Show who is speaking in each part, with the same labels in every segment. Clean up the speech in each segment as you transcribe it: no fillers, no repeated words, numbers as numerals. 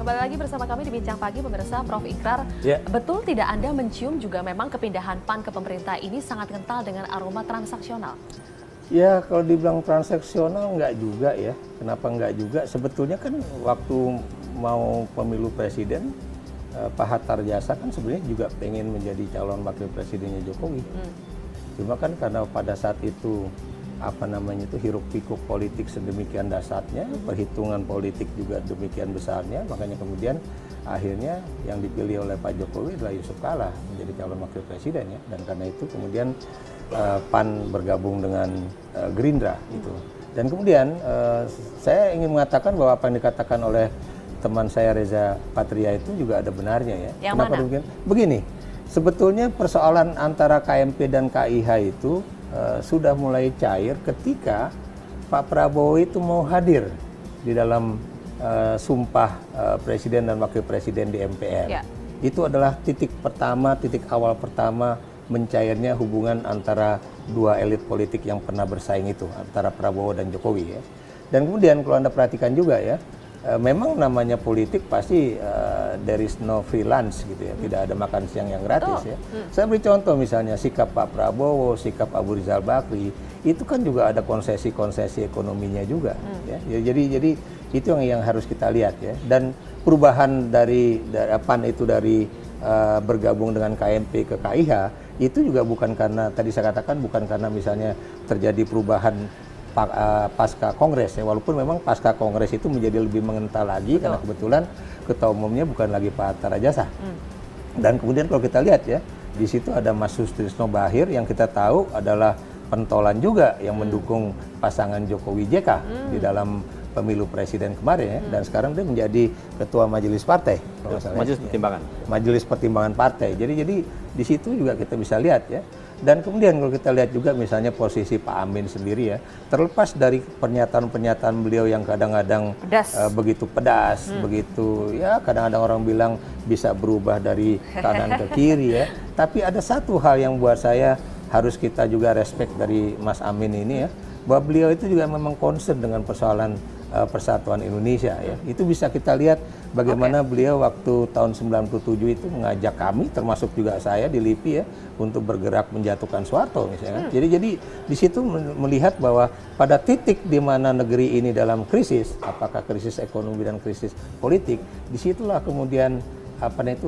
Speaker 1: kembali lagi bersama kami di Bincang Pagi, pemirsa. Prof. Ikrar, betul tidak Anda mencium juga memang kepindahan PAN ke pemerintah ini sangat kental dengan aroma transaksional?
Speaker 2: Ya, kalau dibilang transaksional enggak juga ya. Kenapa enggak juga? Sebetulnya kan waktu mau pemilu presiden, Pak Hatta Rajasa kan sebenarnya juga pengen menjadi calon wakil presidennya Jokowi. Cuma kan karena pada saat itu hiruk pikuk politik sedemikian dasarnya, perhitungan politik juga demikian besarnya, makanya kemudian akhirnya yang dipilih oleh Pak Jokowi adalah Yusuf Kala menjadi calon wakil presiden ya, dan karena itu kemudian PAN bergabung dengan Gerindra gitu. Dan kemudian saya ingin mengatakan bahwa apa yang dikatakan oleh teman saya Reza Patria itu juga ada benarnya ya.
Speaker 1: Yang
Speaker 2: Kenapa
Speaker 1: mana?
Speaker 2: demikian? Begini, sebetulnya persoalan antara KMP dan KIH itu sudah mulai cair ketika Pak Prabowo itu mau hadir di dalam sumpah presiden dan wakil presiden di MPR. Ya. Itu adalah titik awal pertama mencairnya hubungan antara dua elit politik yang pernah bersaing itu, antara Prabowo dan Jokowi ya. Dan kemudian kalau Anda perhatikan juga ya, memang namanya politik pasti there is no free lunch gitu ya, tidak ada makan siang yang gratis ya. Saya beri contoh misalnya sikap Pak Prabowo, sikap Abu Rizal Bakri, itu kan juga ada konsesi-konsesi ekonominya juga ya. Jadi itu yang harus kita lihat ya. Dan perubahan dari PAN itu dari bergabung dengan KMP ke KIH itu juga bukan karena tadi saya katakan bukan karena misalnya terjadi perubahan pasca kongres ya, walaupun memang pasca kongres itu menjadi lebih mengental lagi. Betul. Karena kebetulan ketua umumnya bukan lagi Pak Hatta Rajasa. Dan kemudian kalau kita lihat ya, di situ ada Mas Sustrisno Bahir yang kita tahu adalah pentolan juga yang mendukung pasangan Jokowi JK di dalam pemilu presiden kemarin ya, dan sekarang dia menjadi ketua majelis partai.
Speaker 3: Majelis pertimbangan.
Speaker 2: Majelis pertimbangan partai. Jadi di situ juga kita bisa lihat ya. Dan kemudian kalau kita lihat juga misalnya posisi Pak Amin sendiri ya, terlepas dari pernyataan-pernyataan beliau yang kadang-kadang begitu pedas, begitu ya, kadang-kadang orang bilang bisa berubah dari kanan ke kiri ya. Tapi ada satu hal yang buat saya harus kita juga respect dari Mas Amin ini ya, bahwa beliau itu juga memang concern dengan persoalan persatuan Indonesia ya. Itu bisa kita lihat bagaimana beliau waktu tahun 97 itu mengajak kami termasuk juga saya di LIPI ya untuk bergerak menjatuhkan Soeharto misalnya. Jadi di situ melihat bahwa pada titik di mana negeri ini dalam krisis, apakah krisis ekonomi dan krisis politik, disitulah kemudian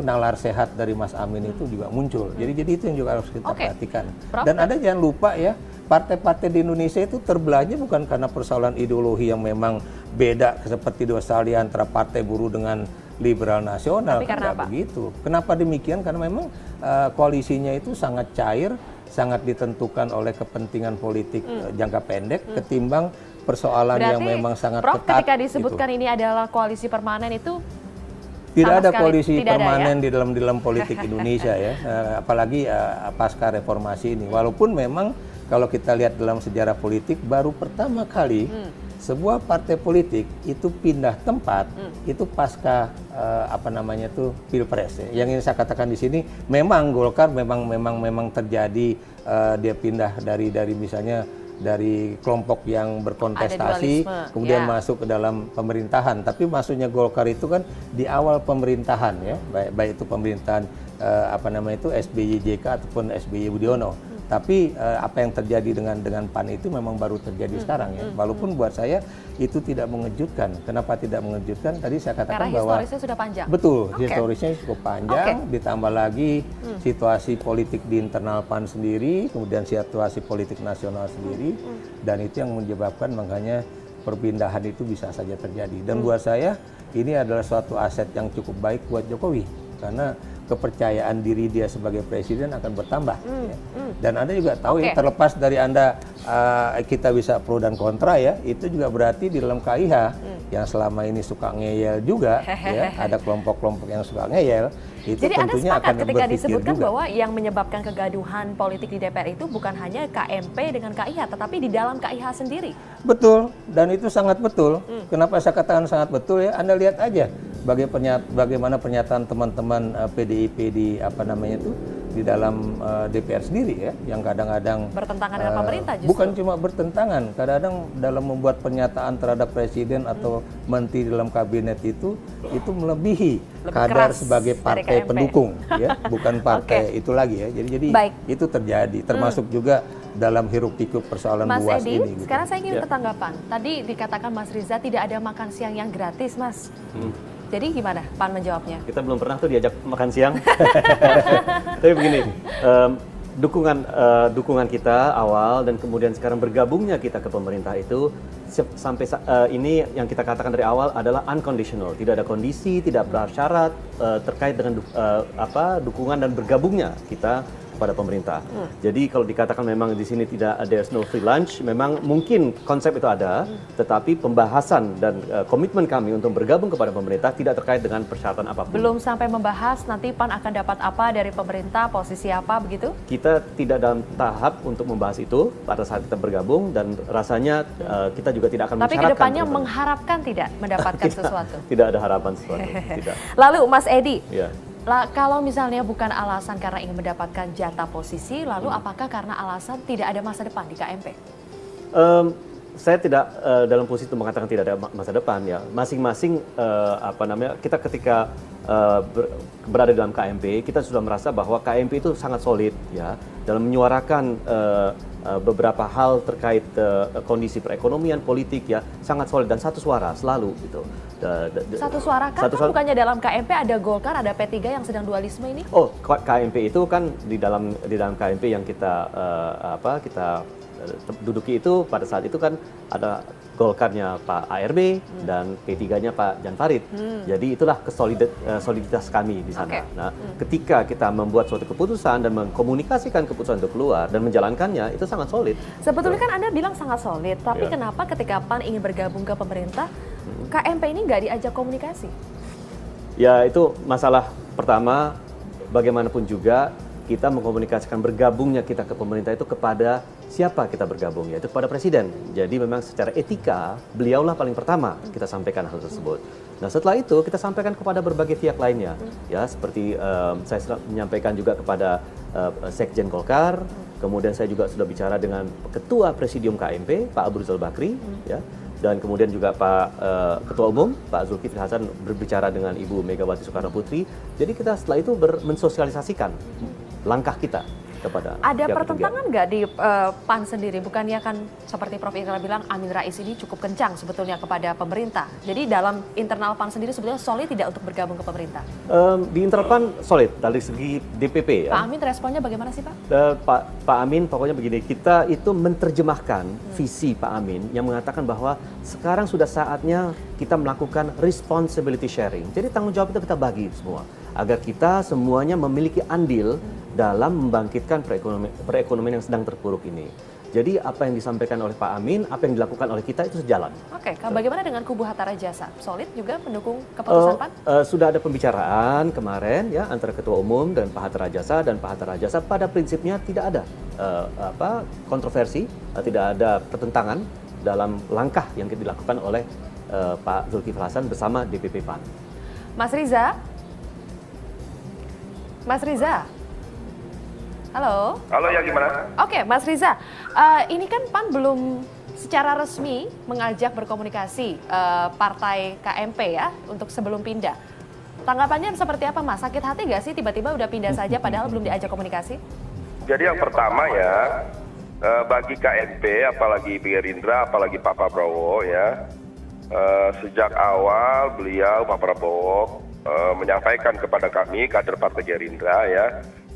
Speaker 2: nalar sehat dari Mas Amin itu juga muncul. Jadi itu yang juga harus kita perhatikan. Dan ada jangan lupa ya, partai-partai di Indonesia itu terbelahnya bukan karena persoalan ideologi yang memang beda seperti di Australia antara partai buruh dengan liberal nasional. Tapi karena apa? Begitu. Kenapa demikian? Karena memang koalisinya itu sangat cair, sangat ditentukan oleh kepentingan politik jangka pendek ketimbang persoalan yang memang sangat
Speaker 1: Prof,
Speaker 2: ketat.
Speaker 1: Ketika disebutkan ini adalah koalisi permanen itu
Speaker 2: tidak ada koalisi permanen di dalam politik Indonesia ya, apalagi pasca reformasi ini. Walaupun memang kalau kita lihat dalam sejarah politik baru pertama kali sebuah partai politik itu pindah tempat itu pasca pilpres ya. Yang ingin saya katakan di sini memang Golkar memang terjadi dia pindah dari misalnya dari kelompok yang berkontestasi kemudian masuk ke dalam pemerintahan. Tapi maksudnya Golkar itu kan di awal pemerintahan ya, baik itu pemerintahan SBY JK ataupun SBY Budiono. Tapi apa yang terjadi dengan PAN itu memang baru terjadi sekarang ya. Walaupun buat saya itu tidak mengejutkan. Kenapa tidak mengejutkan? Tadi saya katakan bahwa
Speaker 1: historisnya sudah panjang.
Speaker 2: Betul, historisnya cukup panjang. Ditambah lagi situasi politik di internal PAN sendiri, kemudian situasi politik nasional sendiri, dan itu yang menyebabkan makanya perpindahan itu bisa saja terjadi. Dan buat saya ini adalah suatu aset yang cukup baik buat Jokowi karena kepercayaan diri dia sebagai presiden akan bertambah. Ya. Dan Anda juga tahu ya, terlepas dari Anda kita bisa pro dan kontra ya, itu juga berarti di dalam KIH yang selama ini suka ngeyel juga, ya, ada kelompok-kelompok yang suka ngeyel, itu
Speaker 1: jadi
Speaker 2: tentunya
Speaker 1: Anda sepakat
Speaker 2: akan
Speaker 1: ketika
Speaker 2: berpikir
Speaker 1: disebutkan
Speaker 2: juga
Speaker 1: bahwa yang menyebabkan kegaduhan politik di DPR itu bukan hanya KMP dengan KIH, tetapi di dalam KIH sendiri.
Speaker 2: Betul, dan itu sangat betul. Kenapa saya katakan sangat betul ya? Anda lihat aja bagaimana pernyataan teman-teman PDIP di di dalam DPR sendiri ya, yang kadang-kadang
Speaker 1: bertentangan dengan pemerintah justru.
Speaker 2: Bukan cuma bertentangan, kadang-kadang dalam membuat pernyataan terhadap presiden atau menteri dalam kabinet itu melebihi kadar sebagai partai pendukung ya, bukan partai itu lagi ya. Jadi itu terjadi, termasuk juga dalam hiruk pikuk persoalan
Speaker 1: Mas
Speaker 2: luas
Speaker 1: Edi,
Speaker 2: ini.
Speaker 1: sekarang saya ingin ketanggapan. Tadi dikatakan Mas Riza tidak ada makan siang yang gratis, Mas. Jadi gimana PAN menjawabnya?
Speaker 3: Kita belum pernah tuh diajak makan siang. Tapi begini, dukungan kita awal dan kemudian sekarang bergabungnya kita ke pemerintah itu sampai ini yang kita katakan dari awal adalah unconditional, tidak ada kondisi, tidak bersyarat terkait dengan dukungan dan bergabungnya kita pada pemerintah. Jadi kalau dikatakan memang di sini tidak ada no free lunch, memang mungkin konsep itu ada, tetapi pembahasan dan komitmen kami untuk bergabung kepada pemerintah tidak terkait dengan persyaratan apapun.
Speaker 1: Belum sampai membahas nanti PAN akan dapat apa dari pemerintah, posisi apa begitu?
Speaker 3: Kita tidak dalam tahap untuk membahas itu pada saat kita bergabung dan rasanya kita juga tidak akan
Speaker 1: mensyaratkan. Tapi kedepannya mengharapkan tidak mendapatkan sesuatu?
Speaker 3: Tidak ada harapan sesuatu. Tidak.
Speaker 1: Lalu Mas Edi,
Speaker 3: ya.
Speaker 1: Kalau misalnya bukan alasan karena ingin mendapatkan jatah posisi, lalu apakah karena alasan tidak ada masa depan di KMP?
Speaker 3: Saya tidak dalam posisi untuk mengatakan tidak ada masa depan ya. Masing-masing kita ketika berada dalam KMP, kita sudah merasa bahwa KMP itu sangat solid ya dalam menyuarakan beberapa hal terkait kondisi perekonomian, politik ya, sangat solid dan satu suara selalu gitu.
Speaker 1: Satu suara kan bukannya dalam KMP ada Golkar, ada P3 yang sedang dualisme ini?
Speaker 3: Oh, KMP itu kan di dalam KMP yang kita kita duduki itu pada saat itu kan ada Golkarnya Pak ARB dan P3-nya Pak Jan Farid. Jadi itulah soliditas kami di sana. Nah, ketika kita membuat suatu keputusan dan mengkomunikasikan keputusan itu keluar dan menjalankannya, itu sangat solid.
Speaker 1: Sebetulnya kan Anda bilang sangat solid, tapi kenapa ketika PAN ingin bergabung ke pemerintah, KMP ini nggak diajak komunikasi? Ya, itu masalah pertama, bagaimanapun juga kita mengkomunikasikan bergabungnya kita ke pemerintah itu kepada siapa kita bergabung, yaitu kepada Presiden. Jadi memang secara etika, beliaulah paling pertama kita sampaikan hal tersebut. Nah setelah itu kita sampaikan kepada berbagai pihak lainnya, ya seperti saya menyampaikan juga kepada Sekjen Golkar, kemudian saya juga sudah bicara dengan Ketua Presidium KMP, Pak Abu Rizal Bakri, ya. Dan kemudian juga Pak Ketua Umum, Pak Zulkifli Hasan berbicara dengan Ibu Megawati Soekarno Putri. Jadi kita setelah itu mensosialisasikan langkah kita kepada ada pertentangan nggak di PAN sendiri? Bukannya kan seperti Prof. Ikrar bilang Amin Rais ini cukup kencang sebetulnya kepada pemerintah. Jadi dalam internal PAN sendiri sebetulnya solid tidak untuk bergabung ke pemerintah? Di internal PAN solid dari segi DPP ya. Pak Amin responnya bagaimana sih Pak? Pak Amin pokoknya begini, kita itu menerjemahkan visi Pak Amin yang mengatakan bahwa sekarang sudah saatnya kita melakukan responsibility sharing. Jadi tanggung jawab itu kita bagi semua agar kita semuanya memiliki andil dalam membangkitkan perekonomian yang sedang terpuruk ini. Jadi apa yang disampaikan oleh Pak Amin, apa yang dilakukan oleh kita itu sejalan. Oke, bagaimana dengan kubu Hatta Rajasa? Solid juga pendukung keputusan PAN? Sudah ada pembicaraan kemarin ya antara Ketua Umum dan Pak Hatta Rajasa, dan Pak Hatta Rajasa pada prinsipnya tidak ada kontroversi, tidak ada pertentangan dalam langkah yang dilakukan oleh Pak Zulkifli Hasan bersama DPP PAN. Mas Riza? Mas Riza? Halo? Halo, ya gimana? Oke, Mas Riza, ini kan PAN belum secara resmi mengajak berkomunikasi partai KMP ya untuk sebelum pindah. Tanggapannya seperti apa Mas? Sakit hati nggak sih tiba-tiba udah pindah saja padahal belum diajak komunikasi? Jadi yang pertama ya, bagi KMP, apalagi Gerindra, apalagi Pak Prabowo ya, sejak awal beliau Pak Prabowo menyampaikan kepada kami kader Partai Gerindra ya,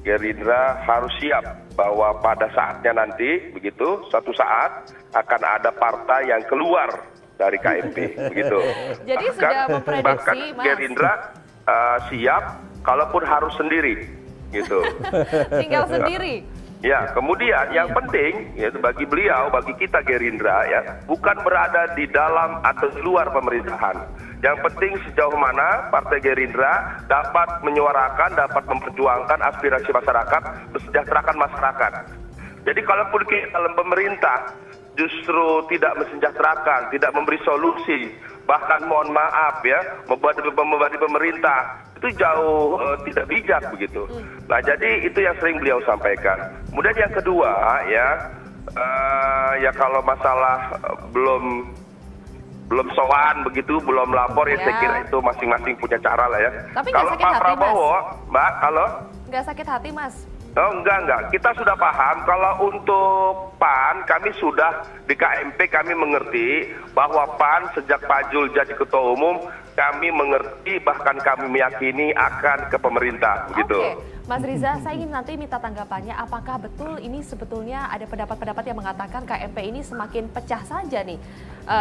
Speaker 1: Gerindra harus siap bahwa pada saatnya nanti begitu suatu saat akan ada partai yang keluar dari KMP begitu. Jadi sudah memprediksi Mas. Gerindra siap kalaupun harus sendiri gitu. Tinggal sendiri. Ya, kemudian yang penting yaitu bagi beliau, bagi kita Gerindra ya, bukan berada di dalam atau di luar pemerintahan. Yang penting sejauh mana Partai Gerindra dapat menyuarakan, dapat memperjuangkan aspirasi masyarakat, mensejahterakan masyarakat. Jadi kalaupun kita dalam pemerintah justru tidak mensejahterakan, tidak memberi solusi, bahkan mohon maaf ya, membuat pemerintah
Speaker 4: itu jauh tidak bijak begitu. Nah, jadi itu yang sering beliau sampaikan. Kemudian yang kedua ya kalau masalah belum sowan begitu, belum lapor ya, saya kira itu masing-masing punya cara lah ya.
Speaker 1: Tapi
Speaker 4: kalau Pak Prabowo, Mbak, halo?
Speaker 1: Nggak sakit hati, Mas?
Speaker 4: Oh, enggak. Kita sudah paham kalau untuk PAN, kami sudah di KMP kami mengerti bahwa PAN sejak Pak Jul jadi ketua umum, kami mengerti bahkan kami meyakini akan ke pemerintah begitu.
Speaker 1: Oke, Mas Riza, saya ingin nanti minta tanggapannya, apakah betul ini sebetulnya ada pendapat-pendapat yang mengatakan KMP ini semakin pecah saja nih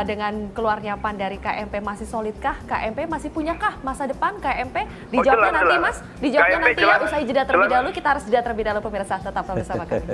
Speaker 1: dengan keluarnya PAN dari KMP. Masih solidkah KMP, masih punyakah masa depan KMP? Dijawabnya nanti, Mas, dijawabnya nanti ya, usai jeda terlebih dahulu. Kita harus jeda terlebih dahulu, pemirsa, tetap bersama kami.